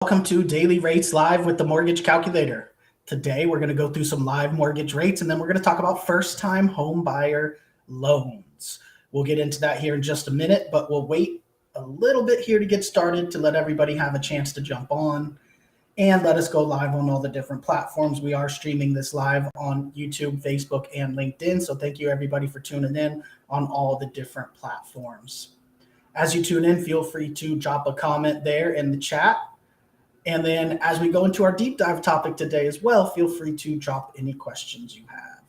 Welcome to Daily Rates Live with the Mortgage Calculator. Today we're going to go through some live mortgage rates and then we're going to talk about first-time home buyer loans. We'll get into that here in just a minute, but we'll wait a little bit here to get started to let everybody have a chance to jump on and let us go live on all the different platforms. We are streaming this live on YouTube, Facebook, and LinkedIn. So thank you everybody for tuning in on all the different platforms. As you tune in, feel free to drop a comment there in the chat. And then as we go into our deep dive topic today as well, feel free to drop any questions you have.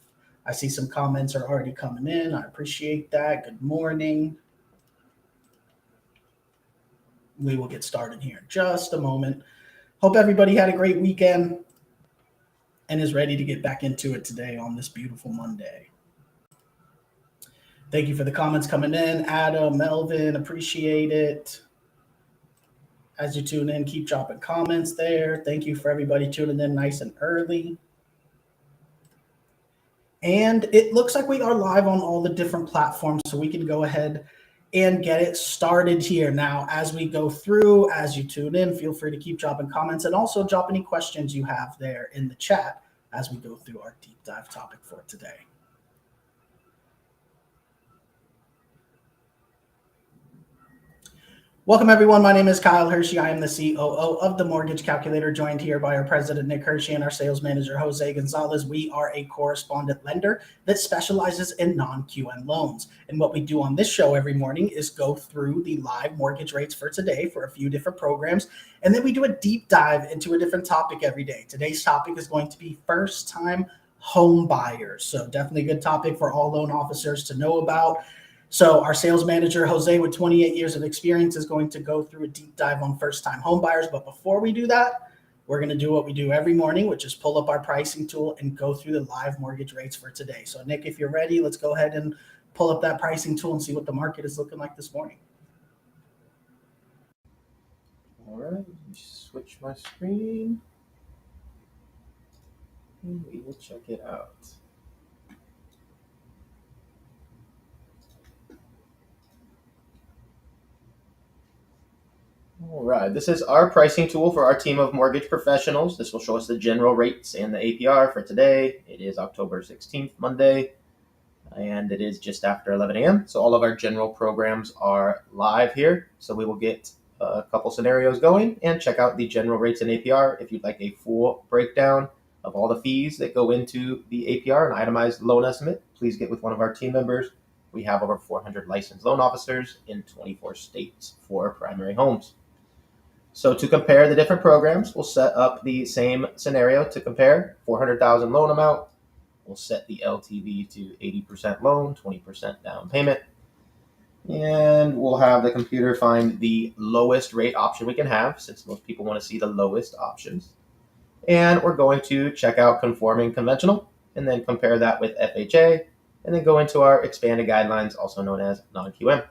I see some comments are already coming in. I appreciate that. Good morning. We will get started here in just a moment. Hope everybody had a great weekend and is ready to get back into it today on this beautiful Monday. Thank you for the comments coming in. Adam, Melvin, appreciate it. As you tune in, keep dropping comments there. Thank you for everybody tuning in nice and early. And it looks like we are live on all the different platforms, so we can go ahead and get it started here. Now, as we go through, as you tune in, feel free to keep dropping comments and also drop any questions you have there in the chat as we go through our deep dive topic for today. Welcome, everyone. My name is Kyle Hershey. I am the COO of the Mortgage Calculator, joined here by our president, Nick Hershey, and our sales manager, Jose Gonzalez. We are a correspondent lender that specializes in non-QM loans. And what we do on this show every morning is go through the live mortgage rates for today for a few different programs. And then we do a deep dive into a different topic every day. Today's topic is going to be first-time home buyers. So definitely a good topic for all loan officers to know about. So our sales manager, Jose, with 28 years of experience, is going to go through a deep dive on first-time home buyers. But before we do that, we're going to do what we do every morning, which is pull up our pricing tool and go through the live mortgage rates for today. So, Nick, if you're ready, let's go ahead and pull up that pricing tool and see what the market is looking like this morning. All right, switch my screen and we will check it out. All right, this is our pricing tool for our team of mortgage professionals. This will show us the general rates and the APR for today. It is October 16th, Monday, and it is just after 11 a.m. So all of our general programs are live here. So we will get a couple scenarios going and check out the general rates and APR. If you'd like a full breakdown of all the fees that go into the APR and itemized loan estimate, please get with one of our team members. We have over 400 licensed loan officers in 24 states for primary homes. So to compare the different programs, we'll set up the same scenario to compare. 400,000 loan amount. We'll set the LTV to 80% loan, 20% down payment. And we'll have the computer find the lowest rate option we can have, since most people want to see the lowest options. And we're going to check out conforming conventional, and then compare that with FHA, and then go into our expanded guidelines, also known as non-QM.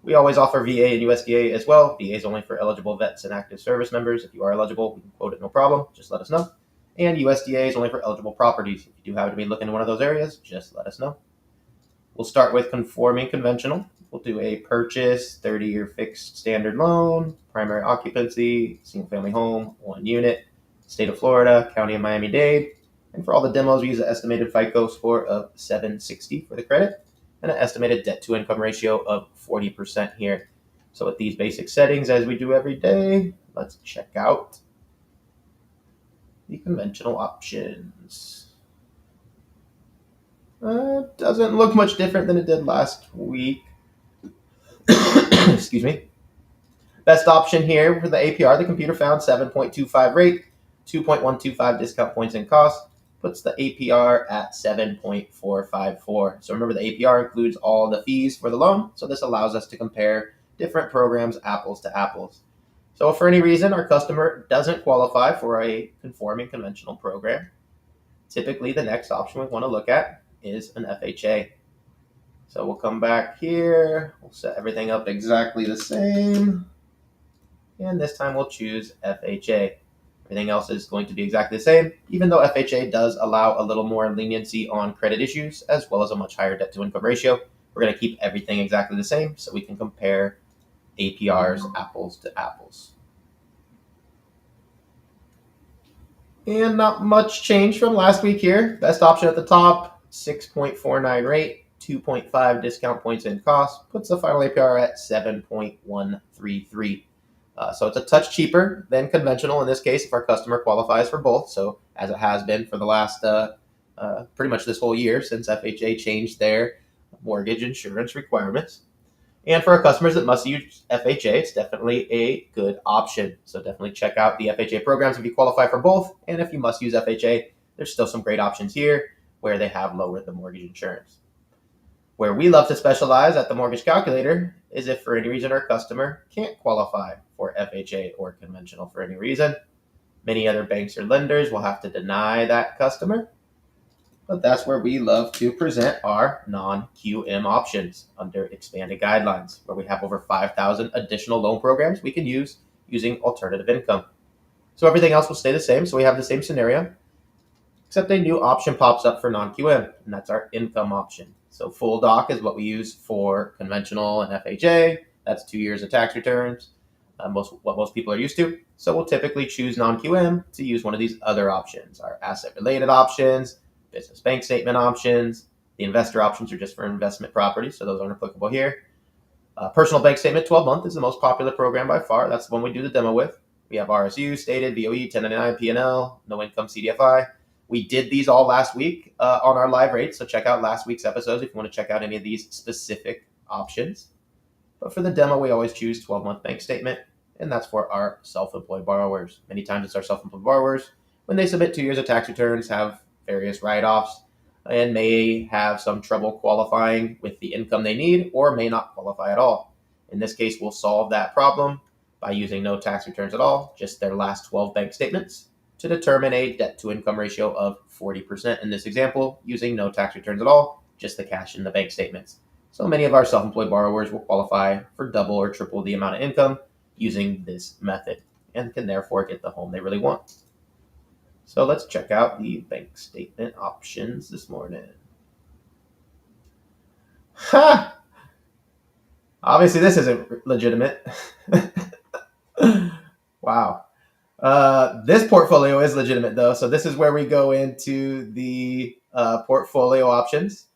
We always offer VA and USDA as well. VA is only for eligible vets and active service members. If you are eligible, we can quote it, no problem. Just let us know. And USDA is only for eligible properties. If you do happen to be looking in one of those areas, just let us know. We'll start with conforming conventional. We'll do a purchase, 30-year fixed standard loan, primary occupancy, single-family home, 1 unit, state of Florida, county of Miami-Dade. And for all the demos, we use an estimated FICO score of 760 for the credit, and an estimated debt-to-income ratio of 40% here. So with these basic settings, as we do every day, let's check out the conventional options. Doesn't look much different than it did last week. Excuse me. Best option here for the APR, the computer found 7.25 rate, 2.125 discount points in cost, puts the APR at 7.454. So remember, the APR includes all the fees for the loan. So this allows us to compare different programs apples to apples. So if for any reason our customer doesn't qualify for a conforming conventional program, typically the next option we want to look at is an FHA. So we'll come back here, we'll set everything up exactly the same, and this time we'll choose FHA. Everything else is going to be exactly the same, even though FHA does allow a little more leniency on credit issues, as well as a much higher debt-to-income ratio. We're going to keep everything exactly the same so we can compare APRs apples to apples. And not much change from last week here. Best option at the top, 6.49 rate, 2.5 discount points in cost, puts the final APR at 7.133. So it's a touch cheaper than conventional in this case if our customer qualifies for both. So as it has been for the last pretty much this whole year since FHA changed their mortgage insurance requirements. And for our customers that must use FHA, it's definitely a good option. So definitely check out the FHA programs if you qualify for both. And if you must use FHA, there's still some great options here where they have lowered the mortgage insurance. Where we love to specialize at the Mortgage Calculator is if for any reason our customer can't qualify for FHA or conventional for any reason. Many other banks or lenders will have to deny that customer. But that's where we love to present our non-QM options under expanded guidelines, where we have over 5,000 additional loan programs we can use using alternative income. So everything else will stay the same. So we have the same scenario, except a new option pops up for non-QM, and that's our income option. So full doc is what we use for conventional and FHA. That's 2 years of tax returns, what most people are used to. So we'll typically choose non-QM to use one of these other options, our asset-related options, business bank statement options. The investor options are just for investment properties, so those aren't applicable here. Personal bank statement 12-month is the most popular program by far. That's the one we do the demo with. We have RSU, stated, VOE, 1099, P&L, no income CDFI. We did these all last week on our live rates, so check out last week's episodes if you want to check out any of these specific options. But for the demo, we always choose 12-month bank statement, and that's for our self-employed borrowers. Many times it's our self-employed borrowers. When they submit 2 years of tax returns, have various write-offs, and may have some trouble qualifying with the income they need or may not qualify at all. In this case, we'll solve that problem by using no tax returns at all, just their last 12 bank statements, to determine a debt-to-income ratio of 40% in this example, using no tax returns at all, just the cash in the bank statements. So many of our self-employed borrowers will qualify for double or triple the amount of income using this method and can therefore get the home they really want. So let's check out the bank statement options this morning. Ha! Obviously, this isn't legitimate. Wow. This portfolio is legitimate, though. So this is where we go into the portfolio options.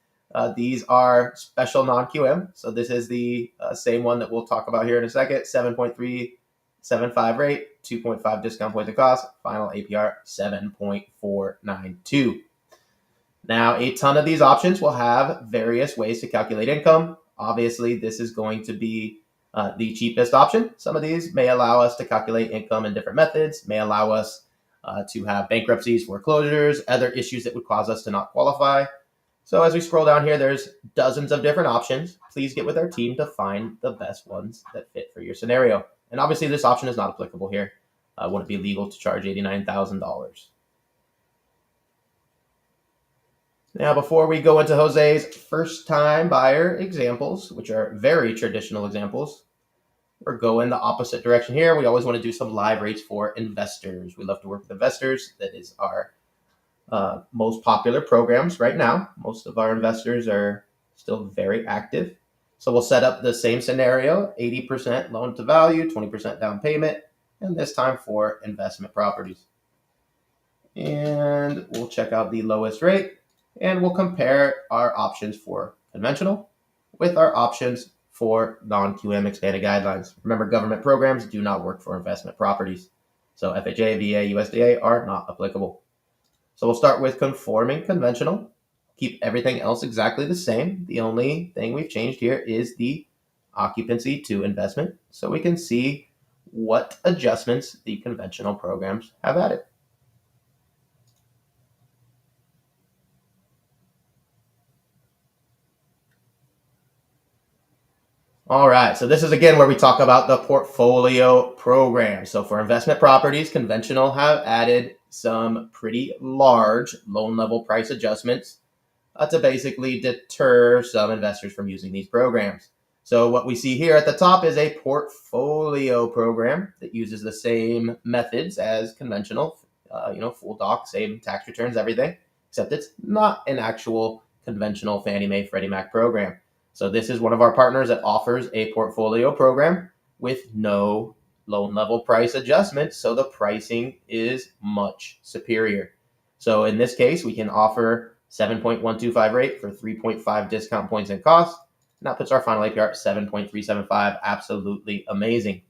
These are special non-QM. So this is the same one that we'll talk about here in a second. 7.375 rate, 2.5 discount points of cost, final APR 7.492. Now, a ton of these options will have various ways to calculate income. Obviously, this is going to be the cheapest option. Some of these may allow us to calculate income in different methods, may allow us to have bankruptcies, foreclosures, other issues that would cause us to not qualify. So as we scroll down here, there's dozens of different options. Please get with our team to find the best ones that fit for your scenario. And obviously, this option is not applicable here. Wouldn't be legal to charge $89,000. Now, before we go into Jose's first-time buyer examples, which are very traditional examples, we're going the opposite direction here. We always want to do some live rates for investors. We love to work with investors. That is our most popular programs right now. Most of our investors are still very active. So we'll set up the same scenario, 80% loan to value, 20% down payment, and this time for investment properties. And we'll check out the lowest rate, and we'll compare our options for conventional with our options for non-QM expanded guidelines. Remember, government programs do not work for investment properties. So FHA, VA, USDA are not applicable. So we'll start with conforming conventional. Keep everything else exactly the same. The only thing we've changed here is the occupancy to investment, so we can see what adjustments the conventional programs have added. All right, so this is again where we talk about the portfolio program. So for investment properties, conventional have added some pretty large loan level price adjustments to basically deter some investors from using these programs. So what we see here at the top is a portfolio program that uses the same methods as conventional, full doc, same tax returns, everything, except it's not an actual conventional Fannie Mae Freddie Mac program. So this is one of our partners that offers a portfolio program with no loan level price adjustment, so the pricing is much superior. So in this case, we can offer 7.125 rate for 3.5 discount points and costs. And that puts our final APR at 7.375. Absolutely amazing.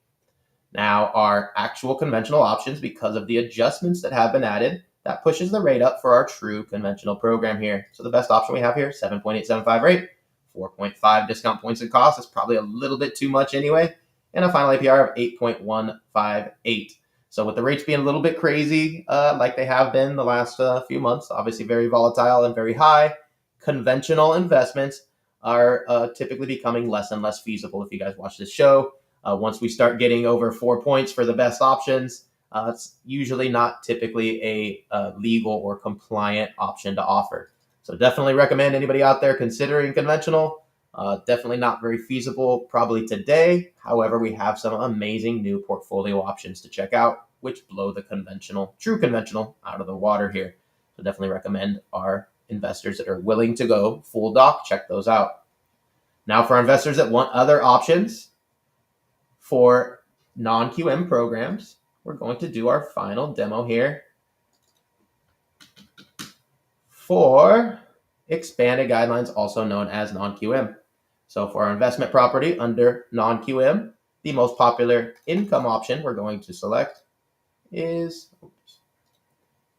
Now, our actual conventional options, because of the adjustments that have been added, that pushes the rate up for our true conventional program here. So the best option we have here, 7.875 rate, 4.5 discount points and costs. Is probably a little bit too much anyway. And a final APR of 8.158. So with the rates being a little bit crazy, like they have been the last few months, obviously very volatile and very high, conventional investments are typically becoming less and less feasible. If you guys watch this show, once we start getting over 4 points for the best options, it's usually not typically a legal or compliant option to offer. So definitely recommend anybody out there considering conventional. Definitely not very feasible probably today. However, we have some amazing new portfolio options to check out, which blow the true conventional out of the water here. So definitely recommend our investors that are willing to go full doc, check those out. Now for our investors that want other options for non-QM programs, we're going to do our final demo here for expanded guidelines, also known as non-QM. So for our investment property under non-QM, the most popular income option we're going to select is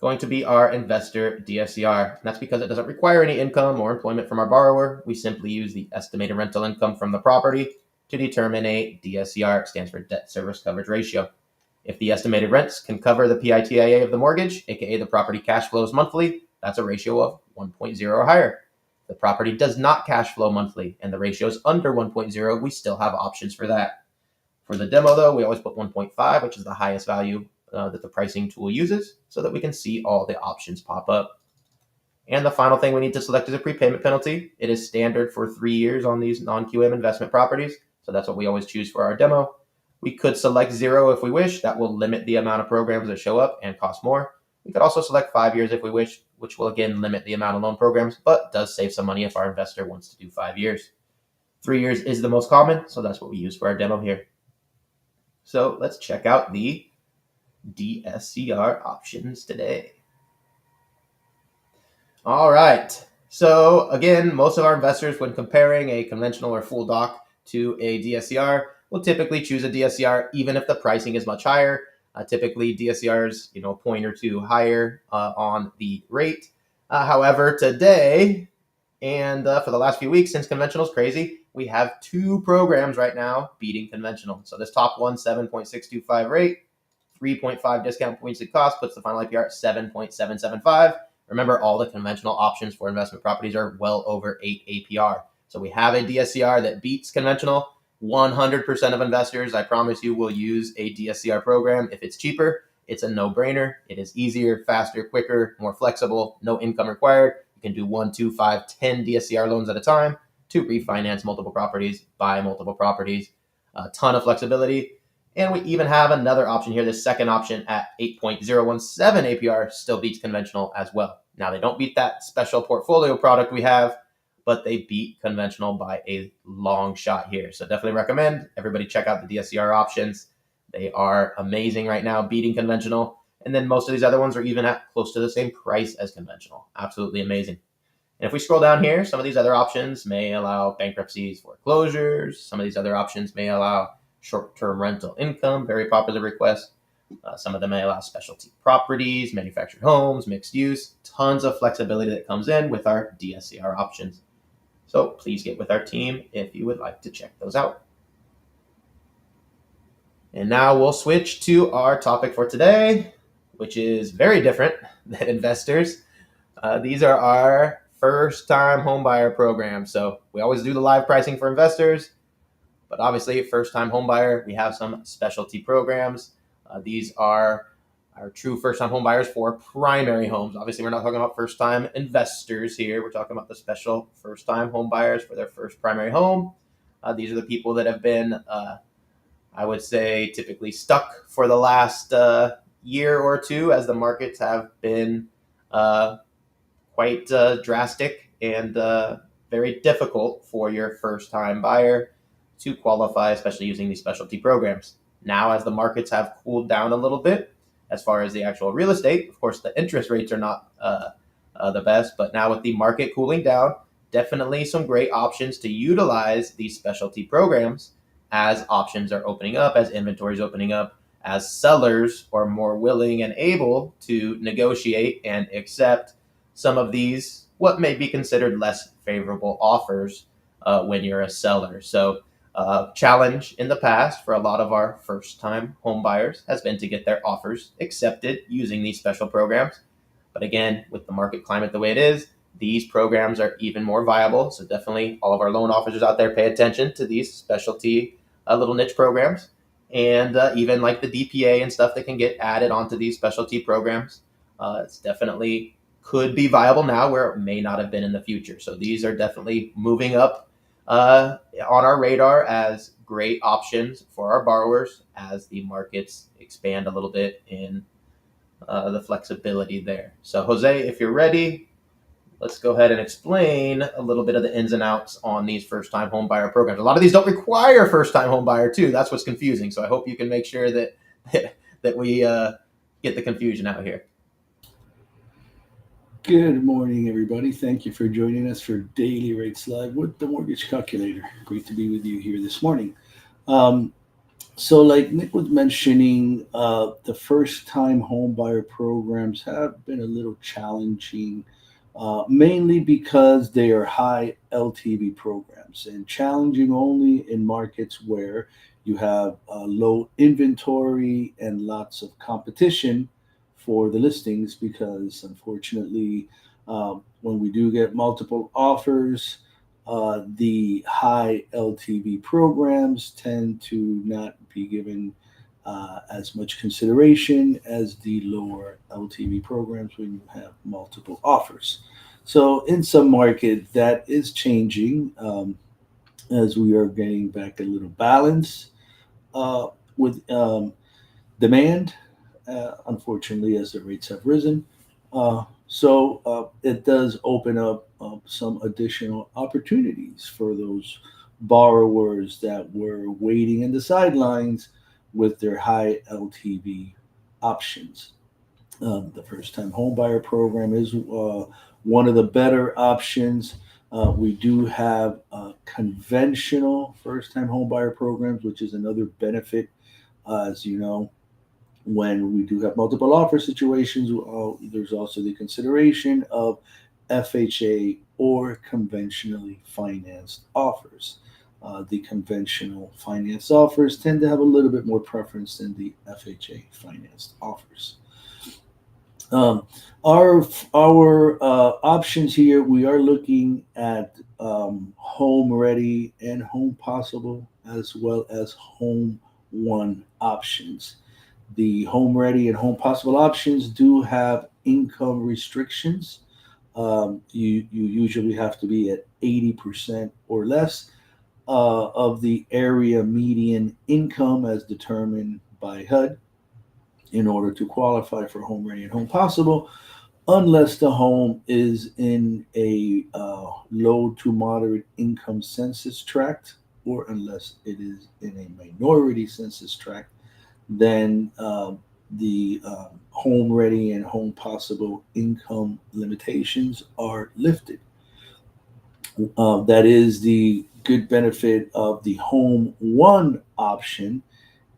going to be our investor DSCR. And that's because it doesn't require any income or employment from our borrower. We simply use the estimated rental income from the property to determine a DSCR. It stands for debt service coverage ratio. If the estimated rents can cover the PITIA of the mortgage, aka the property cash flows monthly, that's a ratio of 1.0 or higher. If the property does not cash flow monthly and the ratio is under 1.0, we still have options for that. For the demo though, we always put 1.5, which is the highest value that the pricing tool uses, so that we can see all the options pop up. And the final thing we need to select is a prepayment penalty. It is standard for 3 years on these non-QM investment properties, so that's what we always choose for our demo. We could select 0 if we wish. That will limit the amount of programs that show up and cost more. We could also select 5 years if we wish, which will again limit the amount of loan programs, but does save some money if our investor wants to do 5 years. 3 years is the most common, so that's what we use for our demo here. So let's check out the DSCR options today. All right. So again, most of our investors, when comparing a conventional or full doc to a DSCR, will typically choose a DSCR even if the pricing is much higher. Typically, DSCRs, a point or two higher on the rate. However, today and for the last few weeks, since conventional is crazy, we have 2 programs right now beating conventional. So this top one, 7.625 rate, 3.5 discount points it cost, puts the final APR at 7.775. Remember, all the conventional options for investment properties are well over 8 APR. So we have a DSCR that beats conventional. 100% of investors, I promise you, will use a DSCR program if it's cheaper. It's a no-brainer. It is easier, faster, quicker, more flexible, no income required. You can do 1, 2, 5, 10 DSCR loans at a time to refinance multiple properties, buy multiple properties. A ton of flexibility. And we even have another option here. The second option at 8.017 APR still beats conventional as well. Now, they don't beat that special portfolio product we have, but they beat conventional by a long shot here. So definitely recommend everybody check out the DSCR options. They are amazing right now, beating conventional. And then most of these other ones are even at close to the same price as conventional. Absolutely amazing. And if we scroll down here, some of these other options may allow bankruptcies, foreclosures. Some of these other options may allow short-term rental income, very popular request. Some of them may allow specialty properties, manufactured homes, mixed use. Tons of flexibility that comes in with our DSCR options. So please get with our team if you would like to check those out. And now we'll switch to our topic for today, which is very different than investors. These are our first-time homebuyer programs. So we always do the live pricing for investors, but obviously first-time homebuyer, we have some specialty programs. These are our true first-time homebuyers for primary homes. Obviously, we're not talking about first-time investors here. We're talking about the special first-time homebuyers for their first primary home. These are the people that have been, I would say, typically stuck for the last year or two, as the markets have been quite drastic and very difficult for your first-time buyer to qualify, especially using these specialty programs. Now, as the markets have cooled down a little bit, as far as the actual real estate, of course, the interest rates are not the best, but now with the market cooling down, definitely some great options to utilize these specialty programs as options are opening up, as inventory is opening up, as sellers are more willing and able to negotiate and accept some of these, what may be considered less favorable offers when you're a seller. So, challenge in the past for a lot of our first-time home buyers has been to get their offers accepted using these special programs. But again, with the market climate the way it is, these programs are even more viable. So definitely all of our loan officers out there, pay attention to these specialty little niche programs. And even like the DPA and stuff that can get added onto these specialty programs. It's definitely could be viable now where it may not have been in the future. So these are definitely moving up on our radar as great options for our borrowers as the markets expand a little bit in the flexibility there. So Jose, if you're ready, let's go ahead and explain a little bit of the ins and outs on these first-time home buyer programs. A lot of these don't require first-time home buyer too. That's what's confusing. So I hope you can make sure that that we get the confusion out here. Good morning, everybody. Thank you for joining us for Daily Rates Live with the Mortgage Calculator. Great to be with you here this morning. So like Nick was mentioning, the first-time home buyer programs have been a little challenging, mainly because they are high LTV programs and challenging only in markets where you have low inventory and lots of competition for the listings, because unfortunately, when we do get multiple offers, the high LTV programs tend to not be given as much consideration as the lower LTV programs when you have multiple offers. So in some market that is changing, as we are getting back a little balance with demand, unfortunately, as the rates have risen. So it does open up some additional opportunities for those borrowers that were waiting in the sidelines with their high LTV options. The first-time homebuyer program is one of the better options. We do have conventional first-time homebuyer programs, which is another benefit. As you know, when we do have multiple offer situations, there's also the consideration of FHA or conventionally financed offers. The conventional finance offers tend to have a little bit more preference than the FHA financed offers. Our options here, we are looking at home ready and home possible, as well as home one options. The home ready and home possible options do have income restrictions. You usually have to be at 80% or less of the area median income as determined by HUD in order to qualify for home ready and home possible, unless the home is in a low to moderate income census tract, or unless it is in a minority census tract. Then the home ready and home possible income limitations are lifted. That is the good benefit of the home one option.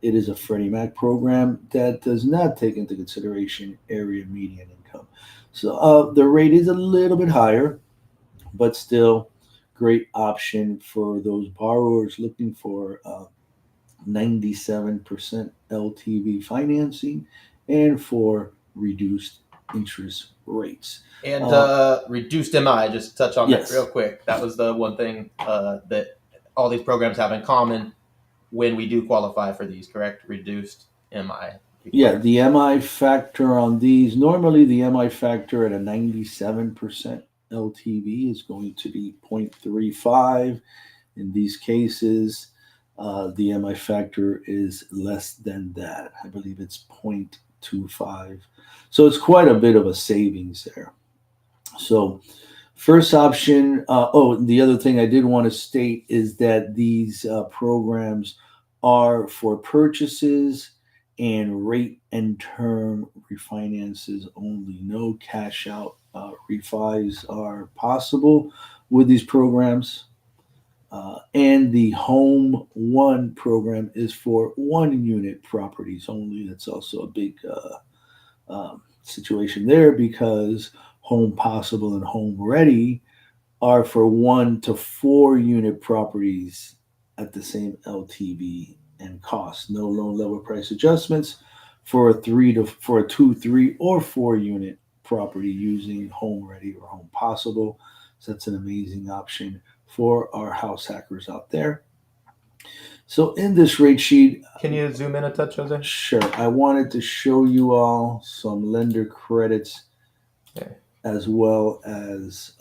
It is a Freddie Mac program that does not take into consideration area median income. So the rate is a little bit higher, but still great option for those borrowers looking for 97% LTV financing and for reduced interest rates. And reduced MI, just touch on Yes. that real quick. That was the one thing that all these programs have in common when we do qualify for these, correct? Reduced MI. Yeah, the MI factor on these, normally the MI factor at a 97% LTV is going to be 0.35. In these cases, the MI factor is less than that. I believe it's 0.25. So it's quite a bit of a savings there. So first option, the other thing I did want to state is that these programs are for purchases and rate and term refinances only. No cash out refis are possible with these programs. And the Home One program is for one unit properties only. That's also a big situation there because Home Possible and Home Ready are for 1 to 4 unit properties at the same LTV and cost. No loan level price adjustments for a 2, 3, or 4 unit property using Home Ready or Home Possible. So that's an amazing option for our house hackers out there. So in this rate sheet, Can you zoom in a touch, Jose? sure, I wanted to show you all some lender credits Okay. as well as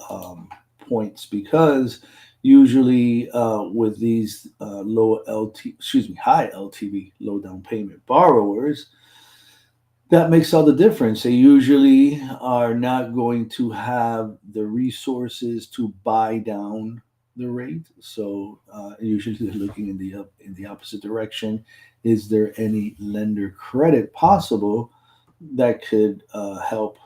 points because usually with these high LTV, low down payment borrowers, that makes all the difference. They usually are not going to have the resources to buy down the rate, so usually they're looking in the opposite direction. Is there any lender credit possible that could help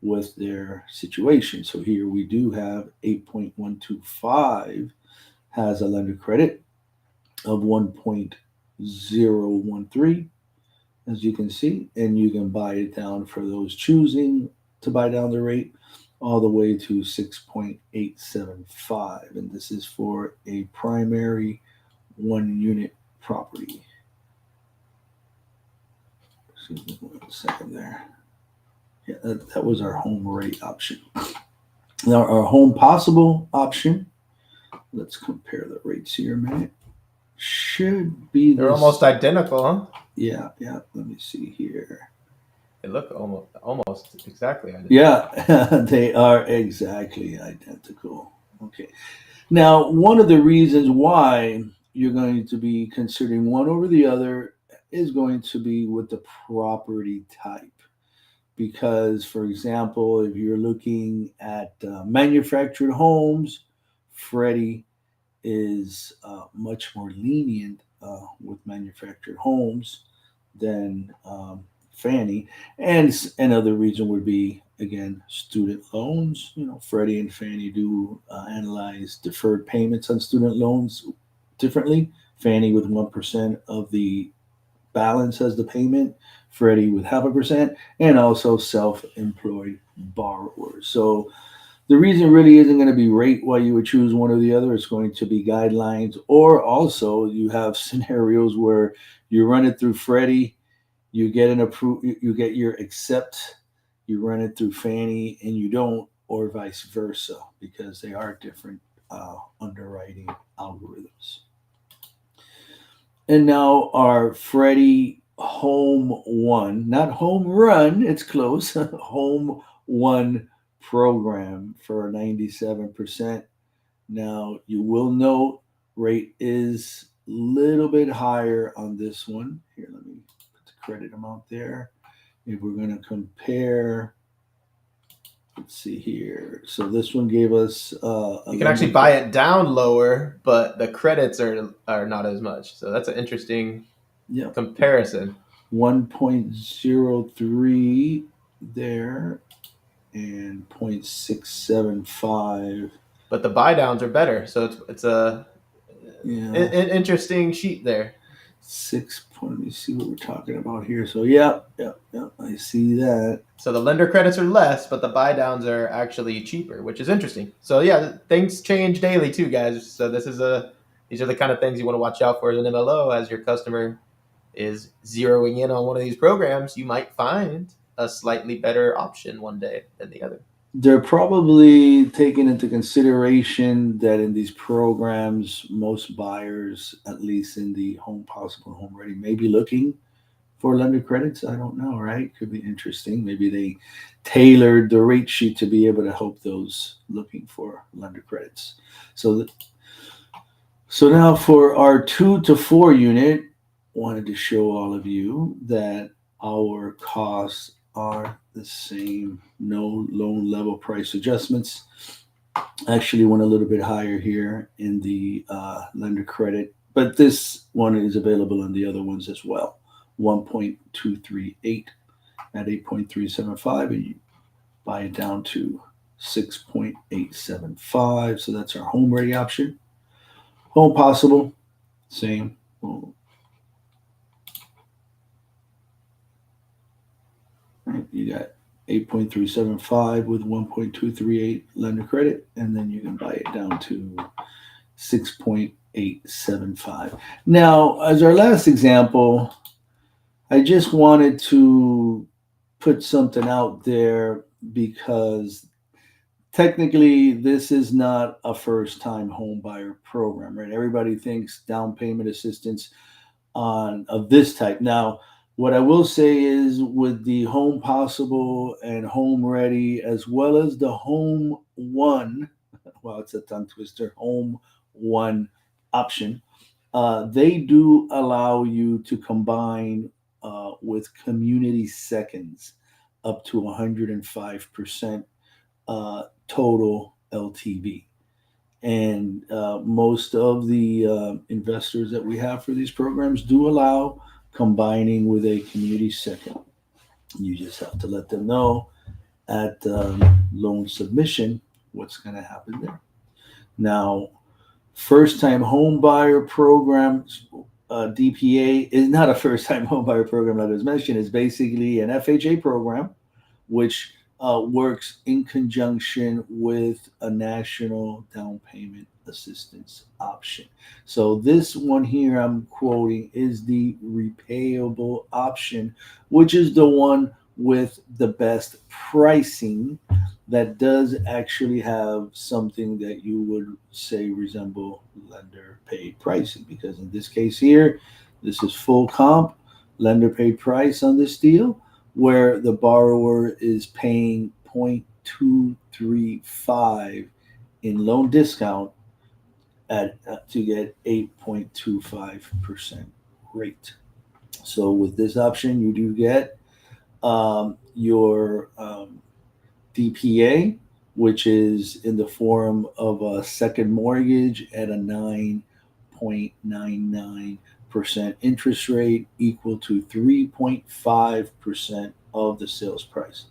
with their situation? So here we do have 8.125 has a lender credit of 1.013, as you can see, and you can buy it down for those choosing to buy down the rate all the way to 6.875, and this is for a primary 1 unit property. Excuse me 1 second there. Yeah, that was our home rate option. Now our Home Possible option, let's compare the rates here a minute. Should be They're almost identical, huh? Yeah. Let me see here. They look almost exactly identical. Yeah, they are exactly identical. Okay. Now, one of the reasons why you're going to be considering one over the other is going to be with the property type. Because, for example, if you're looking at manufactured homes, Freddie is much more lenient with manufactured homes than Fannie. And another reason would be, again, student loans. Freddie and Fannie do analyze deferred payments on student loans differently. Fannie with 1% of the balance as the payment, Freddie with 0.5%, and also self-employed borrowers. So the reason really isn't going to be rate why you would choose one or the other. It's going to be guidelines, or also you have scenarios where you run it through Freddie, you get an approve, you get your accept, you run it through Fannie, and you don't, or vice versa, because they are different underwriting algorithms. And now our Freddie Home One, not Home Run, it's close, Home One program for 97%. Now you will note rate is a little bit higher on this one. Here, let me put the credit amount there. If we're going to compare, let's see here. So this one gave us you can actually buy it down lower, but the credits are not as much. So that's an interesting comparison. 1.03 there and 0.675. But the buy downs are better. So it's an interesting sheet there. Let me see what we're talking about here. So yeah, I see that. So the lender credits are less, but the buy downs are actually cheaper, which is interesting. So yeah, things change daily too, guys. So these are the kind of things you want to watch out for as an MLO. As your customer is zeroing in on one of these programs, you might find a slightly better option one day than the other. They're probably taking into consideration that in these programs, most buyers, at least in the Home Possible, Home Ready, may be looking for lender credits. I don't know, right? Could be interesting. Maybe they tailored the rate sheet to be able to help those looking for lender credits. So now for our 2 to 4 unit, wanted to show all of you that our costs are the same. No loan level price adjustments. Actually went a little bit higher here in the lender credit but this one is available on the other ones as well. 1.238 at 8.375, and you buy it down to 6.875. So that's our home ready option. Home possible, same. Well, you got 8.375 with 1.238 lender credit, and then you can buy it down to 6.875. Now, as our last example, I just wanted to put something out there because technically this is not a first-time home buyer program, right? Everybody thinks down payment assistance of this type. Now, what I will say is with the home possible and home ready, as well as the home one, well, it's a tongue twister, home one option, they do allow you to combine with community seconds up to 105% total LTV. And most of the investors that we have for these programs do allow combining with a community second. You just have to let them know at loan submission what's going to happen there. Now, first-time home buyer programs, DPA is not a first-time home buyer program like I was mentioned. It's basically an FHA program, which works in conjunction with a national down payment assistance option. So this one here I'm quoting is the repayable option, which is the one with the best pricing that does actually have something that you would say resemble lender paid pricing, because in this case here, this is full comp, lender paid price on this deal, where the borrower is paying 0.235 in loan discount to get 8.25% rate. So with this option, you do get your DPA, which is in the form of a second mortgage at a 9.99% interest rate, equal to 3.5% of the sales price.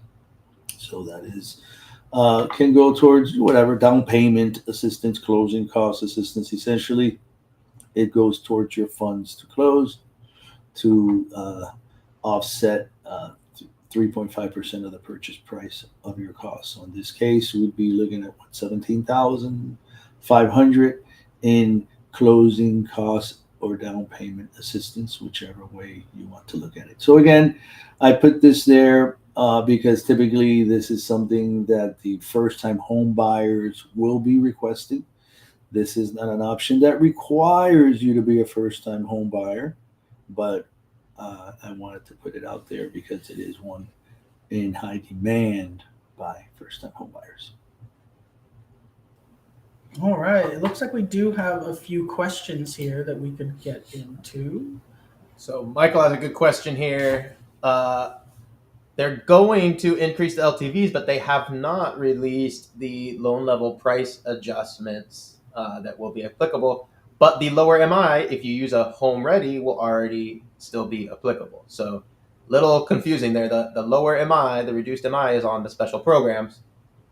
So that is can go towards whatever down payment assistance, closing cost assistance. Essentially, it goes towards your funds to close to offset 3.5% of the purchase price of your cost. So in this case, we'd be looking at $17,500 in closing costs or down payment assistance, whichever way you want to look at it. So again, I put this there because typically this is something that the first-time home buyers will be requesting. This is not an option that requires you to be a first-time home buyer, but I wanted to put it out there because it is one in high demand by first-time home buyers. All right. It looks like we do have a few questions here that we could get into. So Michael has a good question here. They're going to increase the LTVs, but they have not released the loan level price adjustments that will be applicable. But the lower MI, if you use a home ready, will already still be applicable. So little confusing there. The lower MI, the reduced MI, is on the special programs.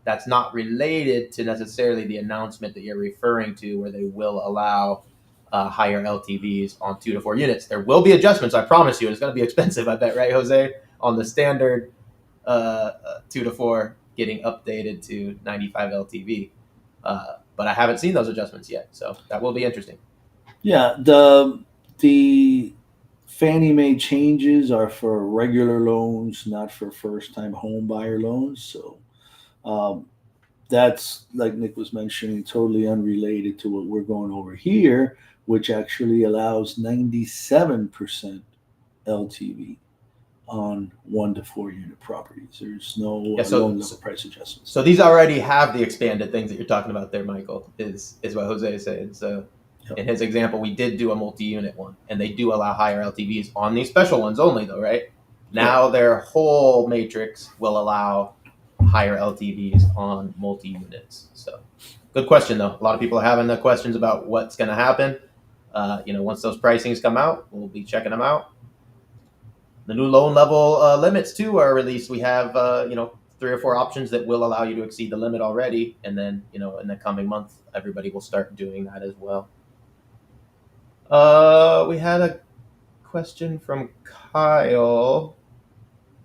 That's not related to necessarily the announcement that you're referring to, where they will allow higher LTVs on 2 to 4 units. There will be adjustments, I promise you. It's going to be expensive, I bet, right, Jose? On the standard 2 to 4 getting updated to 95 LTV. But I haven't seen those adjustments yet, so that will be interesting. Yeah, the Fannie Mae changes are for regular loans, not for first-time home buyer loans. So that's, like Nick was mentioning, totally unrelated to what we're going over here, which actually allows 97% LTV on 1 to 4 unit properties. There's no loan level price adjustments. So these already have the expanded things that you're talking about there, Michael, is what Jose is saying. So in his example, we did do a multi-unit one, and they do allow higher LTVs on these special ones only, though, right? Now their whole matrix will allow higher LTVs on multi-units. So good question, though. A lot of people are having the questions about what's going to happen. once those pricings come out, we'll be checking them out. The new loan level limits too are released. We have 3 or 4 options that will allow you to exceed the limit already, and then in the coming month, everybody will start doing that as well. We had a question from Kyle.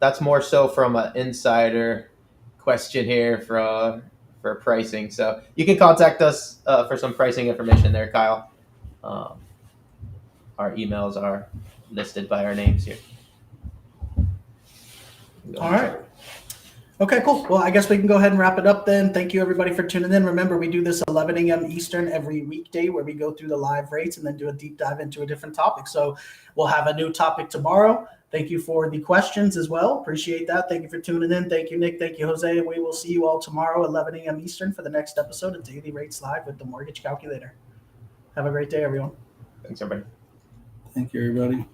That's more so from an insider question here for pricing. So you can contact us for some pricing information there, Kyle. Our emails are listed by our names here. All right. Okay, cool. Well, I guess we can go ahead and wrap it up then. Thank you, everybody, for tuning in. Remember, we do this 11 a.m. Eastern every weekday where we go through the live rates and then do a deep dive into a different topic. So we'll have a new topic tomorrow. Thank you for the questions as well. Appreciate that. Thank you for tuning in. Thank you, Nick. Thank you, Jose. And we will see you all tomorrow, 11 a.m. Eastern, for the next episode of Daily Rates Live with the Mortgage Calculator. Have a great day, everyone. Thanks, everybody. Thank you, everybody.